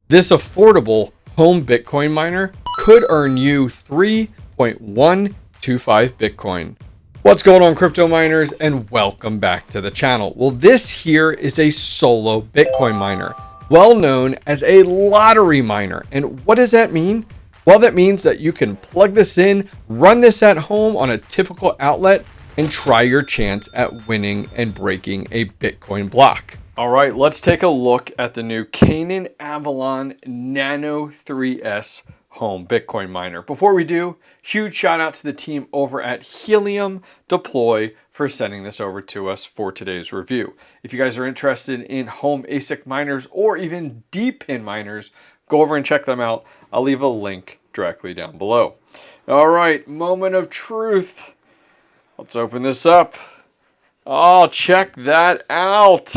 This affordable home Bitcoin miner could earn you 3.125 Bitcoin. What's going on, crypto miners, and welcome back to the channel. Well, this here is a solo Bitcoin miner, well known as a lottery miner. And what does that mean? Well, that means that you can plug this in, run this at home on a typical outlet, and try your chance at winning and breaking a Bitcoin block. All right, let's take a look at the new Canaan Avalon Nano3s home Bitcoin miner. Before we do, huge shout out to the team over at Helium Deploy for sending this over to us for today's review. If you guys are interested in home ASIC miners or even Depin miners, go over and check them out. I'll leave a link directly down below. All right, moment of truth. Let's open this up. Oh, check that out.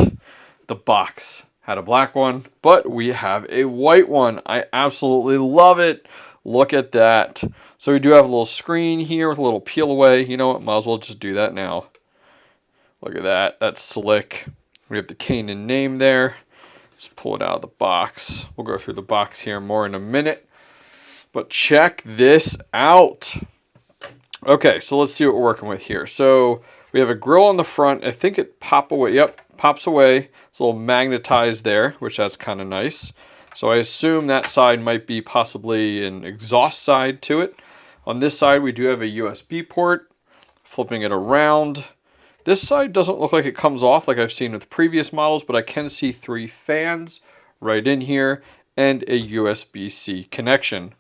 The box had a black one, but we have a white one. I absolutely love it. Look at that. So we do have a little screen here with a little peel away. You know what? Might as well just do that now. Look at that. That's slick. We have the Canaan name there. Let's pull it out of the box. We'll go through the box here more in a minute. But check this out. Okay, so let's see what we're working with here. So we have a grill on the front. I think it pops away. Yep, pops away. It's a little magnetized there, which that's kind of nice. So I assume that side might be possibly an exhaust side to it. On this side, we do have a USB port. Flipping it around. This side doesn't look like it comes off like I've seen with previous models, but I can see 3 fans right in here and a USB-C connection.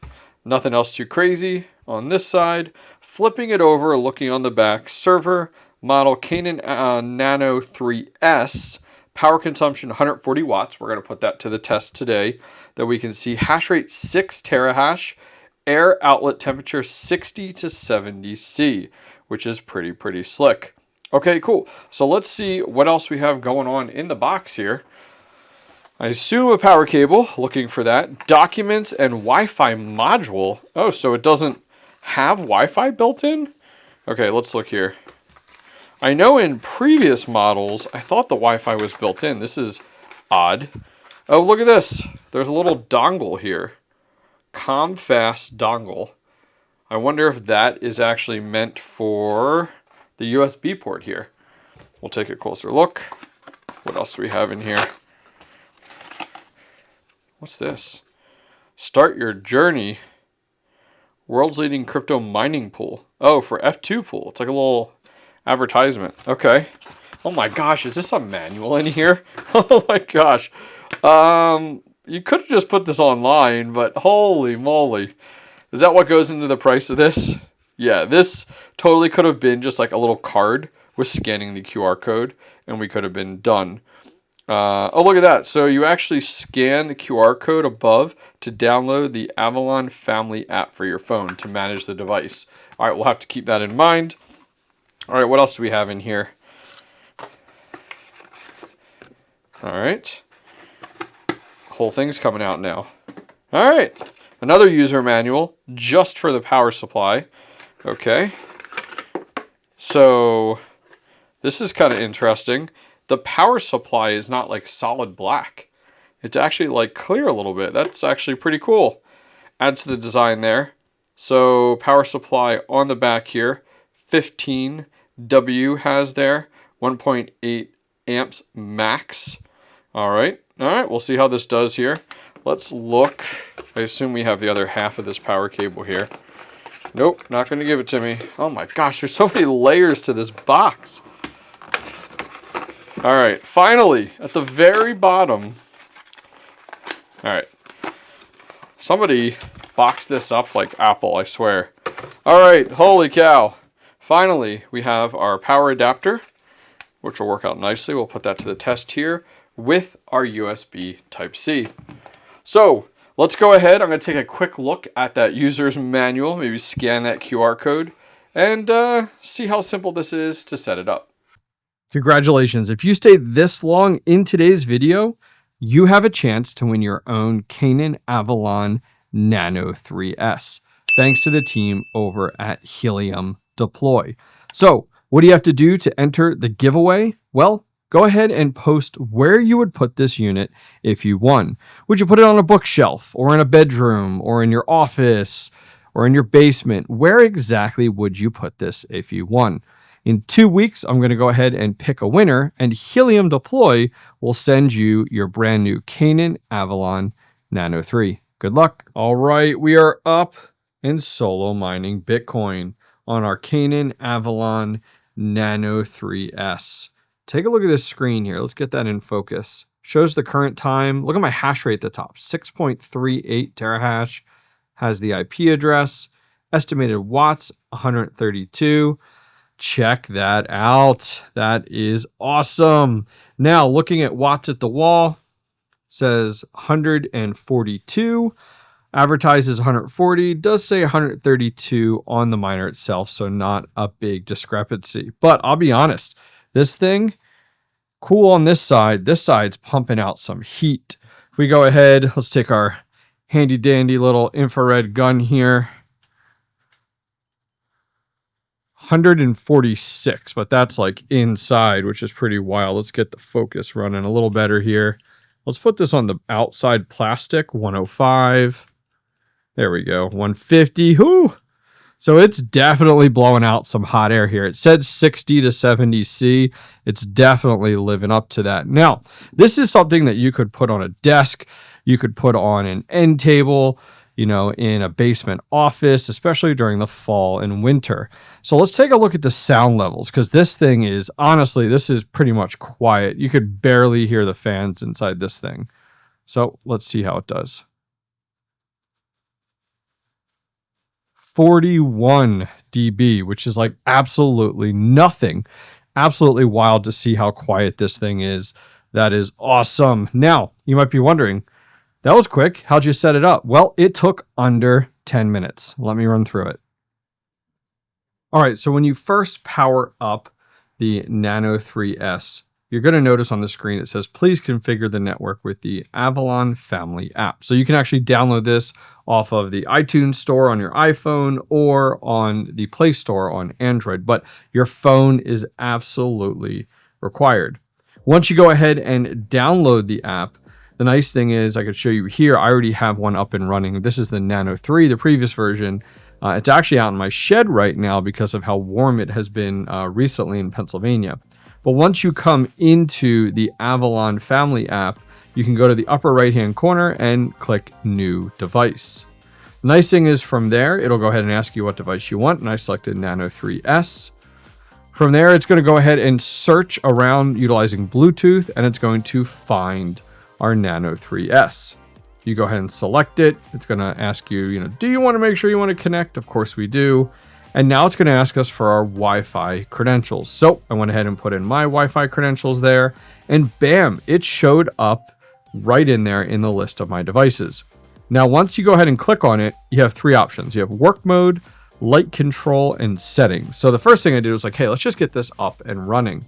Nothing else too crazy on this side. Flipping it over, looking on the back, server model Canaan Nano3s, power consumption 140 watts. We're going to put that to the test today. That we can see hash rate 6 terahash, air outlet temperature 60 to 70 C, which is pretty slick. Okay, cool. So let's see what else we have going on in the box here. I assume a power cable, looking for that. Documents and Wi-Fi module. Oh, so it doesn't have Wi-Fi built in? Okay, let's look here. I know in previous models, I thought the Wi-Fi was built in. This is odd. Oh, look at this. There's a little dongle here. ComFast dongle. I wonder if that is actually meant for the USB port here. We'll take a closer look. What else do we have in here? What's this? Start your journey. World's leading crypto mining pool. Oh, for F2 pool. It's like a little advertisement. Okay. Oh my gosh, is this a manual in here? Oh my gosh. You could have just put this online, but holy moly. Is that what goes into the price of this? Yeah, this totally could have been just like a little card with scanning the QR code, and we could have been done. Oh, look at that. So you actually scan the QR code above to download the Avalon Family app for your phone to manage the device. All right, we'll have to keep that in mind. All right, what else do we have in here? All right. Whole thing's coming out now. All right. Another user manual just for the power supply. Okay. So this is kind of interesting. The power supply is not like solid black. It's actually like clear a little bit. That's actually pretty cool. Adds to the design there. So power supply on the back here. 15W has there. 1.8 amps max. All right. We'll see how this does here. Let's look. I assume we have the other half of this power cable here. Nope, not going to give it to me. Oh my gosh, there's so many layers to this box. All right, finally, at the very bottom. All right. Somebody boxed this up like Apple, I swear. All right, holy cow. Finally, we have our power adapter, which will work out nicely. We'll put that to the test here with our USB Type-C. So let's go ahead. I'm going to take a quick look at that user's manual, maybe scan that QR code, and see how simple this is to set it up. Congratulations. If you stayed this long in today's video, you have a chance to win your own Canaan Avalon Nano3s, thanks to the team over at Helium Deploy. So what do you have to do to enter the giveaway? Well, go ahead and post where you would put this unit if you won. Would you put it on a bookshelf or in a bedroom or in your office or in your basement? Where exactly would you put this if you won? In 2 weeks, I'm going to go ahead and pick a winner, and Helium Deploy will send you your brand new Canaan Avalon Nano 3. Good luck. All right, we are up and solo mining Bitcoin on our Canaan Avalon Nano 3s. Take a look at this screen here. Let's get that in focus. Shows the current time. Look at my hash rate at the top, 6.38 terahash. Has the IP address. Estimated watts, 132. Check that out. That is awesome. Now, looking at watts at the wall, says 142. Advertises 140, does say 132 on the miner itself, so not a big discrepancy. But I'll be honest, this thing, cool on this side. This side's pumping out some heat. If we go ahead, let's take our handy dandy little infrared gun here. 146, but that's like inside, which is pretty wild. Let's get the focus running a little better here. Let's put this on the outside plastic, 105. There we go, 150. Whoo! So it's definitely blowing out some hot air here. It said 60 to 70 C. It's definitely living up to that. Now, this is something that you could put on a desk. You could put on an end table, you know, in a basement office, especially during the fall and winter. So let's take a look at the sound levels, because this thing is, honestly, this is pretty much quiet. You could barely hear the fans inside this thing. So let's see how it does. 41 dB, which is like absolutely nothing. Absolutely wild to see how quiet this thing is. That is awesome. Now, you might be wondering, that was quick. How'd you set it up? Well, it took under 10 minutes. Let me run through it. All right, so when you first power up the Nano 3s, you're going to notice on the screen it says, please configure the network with the Avalon Family app. So you can actually download this off of the iTunes store on your iPhone or on the Play Store on Android, but your phone is absolutely required. Once you go ahead and download the app, the nice thing is I could show you here. I already have one up and running. This is the Nano 3, the previous version. It's actually out in my shed right now because of how warm it has been recently in Pennsylvania. But once you come into the Avalon Family app, you can go to the upper right-hand corner and click New Device. The nice thing is from there, it'll go ahead and ask you what device you want, and I selected Nano 3s. From there, it's going to go ahead and search around utilizing Bluetooth, and it's going to find our Nano 3s. You go ahead and select it. It's going to ask you, do you want to make sure you want to connect? Of course we do. And now it's going to ask us for our Wi-Fi credentials. So I went ahead and put in my Wi-Fi credentials there, and bam, it showed up right in there in the list of my devices. Now, once you go ahead and click on it, you have three options. You have work mode, light control, and settings. So the first thing I did was like, hey, let's just get this up and running.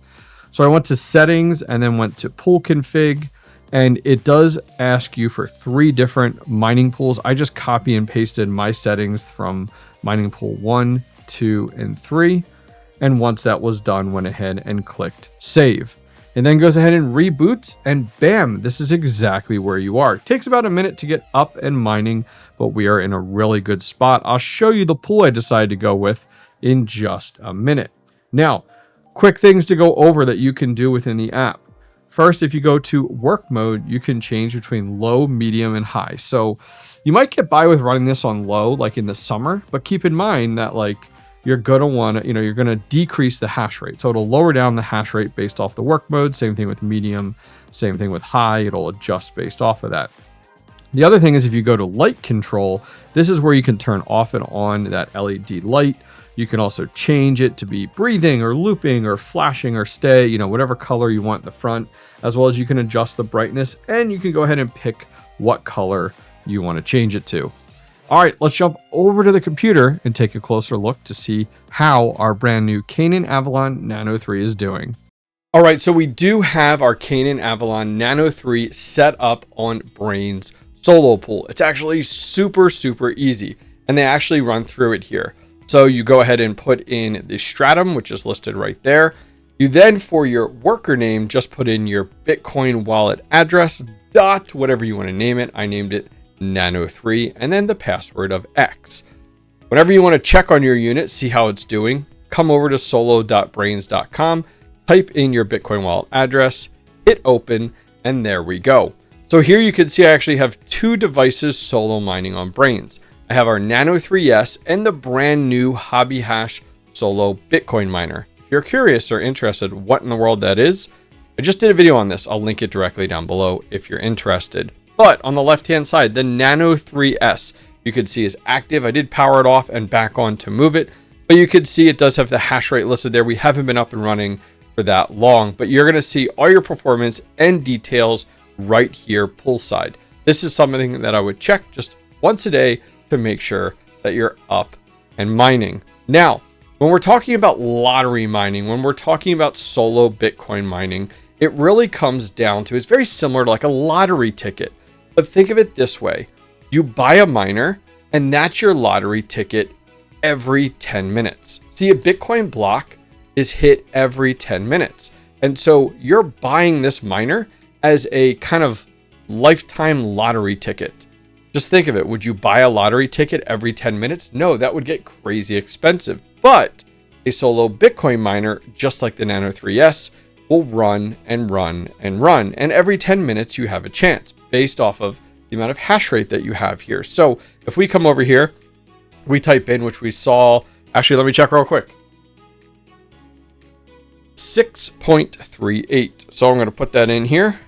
So I went to settings and then went to pool config, and it does ask you for 3 different mining pools. I just copy and pasted my settings from mining pool 1, 2, and 3. And once that was done, went ahead and clicked save. And then goes ahead and reboots, and bam, this is exactly where you are. It takes about a minute to get up and mining, but we are in a really good spot. I'll show you the pool I decided to go with in just a minute. Now, quick things to go over that you can do within the app. First, if you go to work mode, you can change between low, medium, and high. So you might get by with running this on low, like in the summer, but keep in mind that you're going to want to, you're going to decrease the hash rate. So it'll lower down the hash rate based off the work mode. Same thing with medium, same thing with high. It'll adjust based off of that. The other thing is if you go to light control, this is where you can turn off and on that LED light. You can also change it to be breathing or looping or flashing or stay, whatever color you want in the front, as well as you can adjust the brightness, and you can go ahead and pick what color you want to change it to. All right, let's jump over to the computer and take a closer look to see how our brand new Canaan Avalon Nano 3 is doing. All right, so we do have our Canaan Avalon Nano 3 set up on Brain's solo pool. It's actually super, super easy, and they actually run through it here. So you go ahead and put in the stratum, which is listed right there. You then, for your worker name, just put in your Bitcoin wallet address, dot, whatever you want to name it. I named it Nano3, and then the password of X. Whenever you want to check on your unit, see how it's doing, come over to solo.brains.com, type in your Bitcoin wallet address, hit open, and there we go. So here you can see I actually have two devices solo mining on Brains. I have our Nano3s and the brand new Hobby Hash Solo Bitcoin miner. If you're curious or interested what in the world that is, I just did a video on this. I'll link it directly down below if you're interested. But on the left-hand side, the Nano3s, you can see is active. I did power it off and back on to move it, but you can see it does have the hash rate listed there. We haven't been up and running for that long, but you're going to see all your performance and details right here poolside. This is something that I would check just once a day to make sure that you're up and mining. Now, when we're talking about lottery mining, when we're talking about solo Bitcoin mining, it really comes down to, it's very similar to like a lottery ticket. But think of it this way. You buy a miner and that's your lottery ticket every 10 minutes. See, a Bitcoin block is hit every 10 minutes. And so you're buying this miner as a kind of lifetime lottery ticket. Just think of it. Would you buy a lottery ticket every 10 minutes? No, that would get crazy expensive. But a solo Bitcoin miner, just like the Nano3s, will run and run and run. And every 10 minutes you have a chance based off of the amount of hash rate that you have here. So if we come over here, we type in, which we saw, actually, let me check real quick. 6.38. So I'm going to put that in here.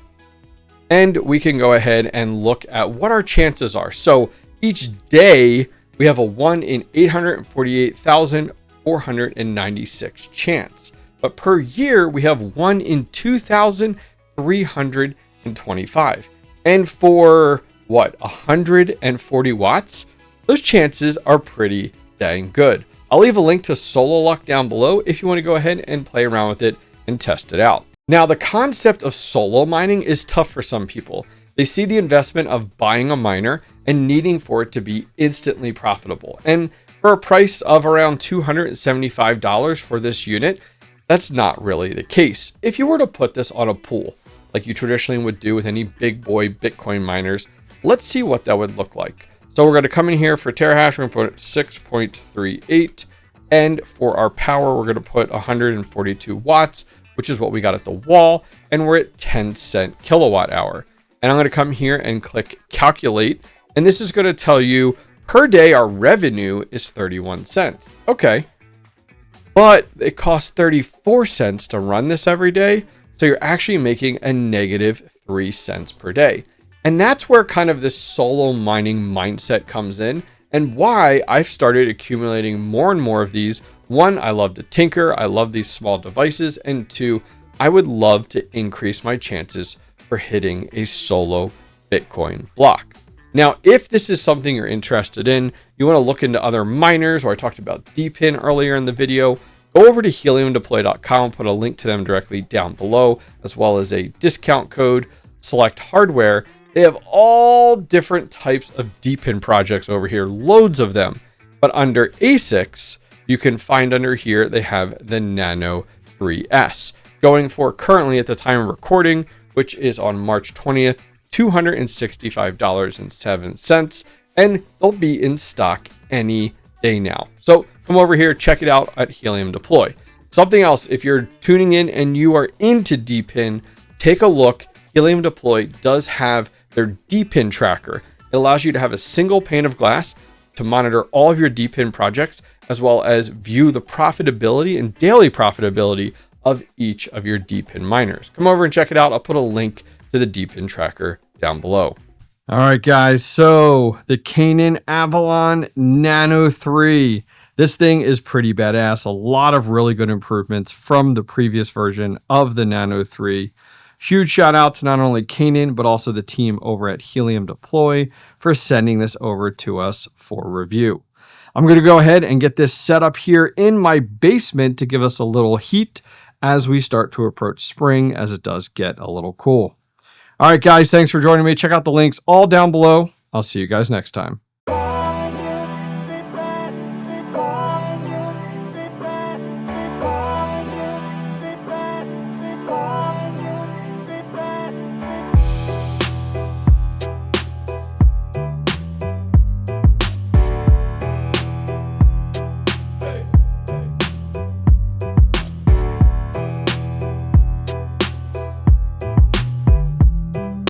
And we can go ahead and look at what our chances are. So each day we have a 1 in 848,496 chance. But per year we have 1 in 2,325. And for what, 140 watts? Those chances are pretty dang good. I'll leave a link to Solo Luck down below if you want to go ahead and play around with it and test it out. Now, the concept of solo mining is tough for some people. They see the investment of buying a miner and needing for it to be instantly profitable. And for a price of around $275 for this unit, that's not really the case. If you were to put this on a pool, like you traditionally would do with any big boy Bitcoin miners, let's see what that would look like. So we're going to come in here for terahash, we're going to put 6.38. And for our power, we're going to put 142 watts, which is what we got at the wall. And we're at 10-cent kilowatt hour. And I'm going to come here and click calculate. And this is going to tell you per day, our revenue is 31 cents. Okay. But it costs 34 cents to run this every day. So you're actually making a negative 3 cents per day. And that's where kind of this solo mining mindset comes in and why I've started accumulating more and more of these. One, I love to tinker. I love these small devices. And two, I would love to increase my chances for hitting a solo Bitcoin block. Now, if this is something you're interested in, you want to look into other miners, or I talked about Depin earlier in the video, go over to heliumdeploy.com, put a link to them directly down below, as well as a discount code, select hardware. They have all different types of Depin projects over here, loads of them. But under ASICs, you can find under here, they have the Nano3s, going for currently at the time of recording, which is on March 20th, $265.07, and they'll be in stock any day now. So come over here, check it out at Helium Deploy. Something else, if you're tuning in and you are into Depin, take a look. Helium Deploy does have their Depin tracker. It allows you to have a single pane of glass to monitor all of your Depin projects, as well as view the profitability and daily profitability of each of your Depin miners. Come over and check it out. I'll put a link to the Depin tracker down below. All right, guys. So the Canaan Avalon Nano3. This thing is pretty badass. A lot of really good improvements from the previous version of the Nano3. Huge shout out to not only Canaan, but also the team over at Helium Deploy for sending this over to us for review. I'm going to go ahead and get this set up here in my basement to give us a little heat as we start to approach spring, as it does get a little cool. All right, guys, thanks for joining me. Check out the links all down below. I'll see you guys next time.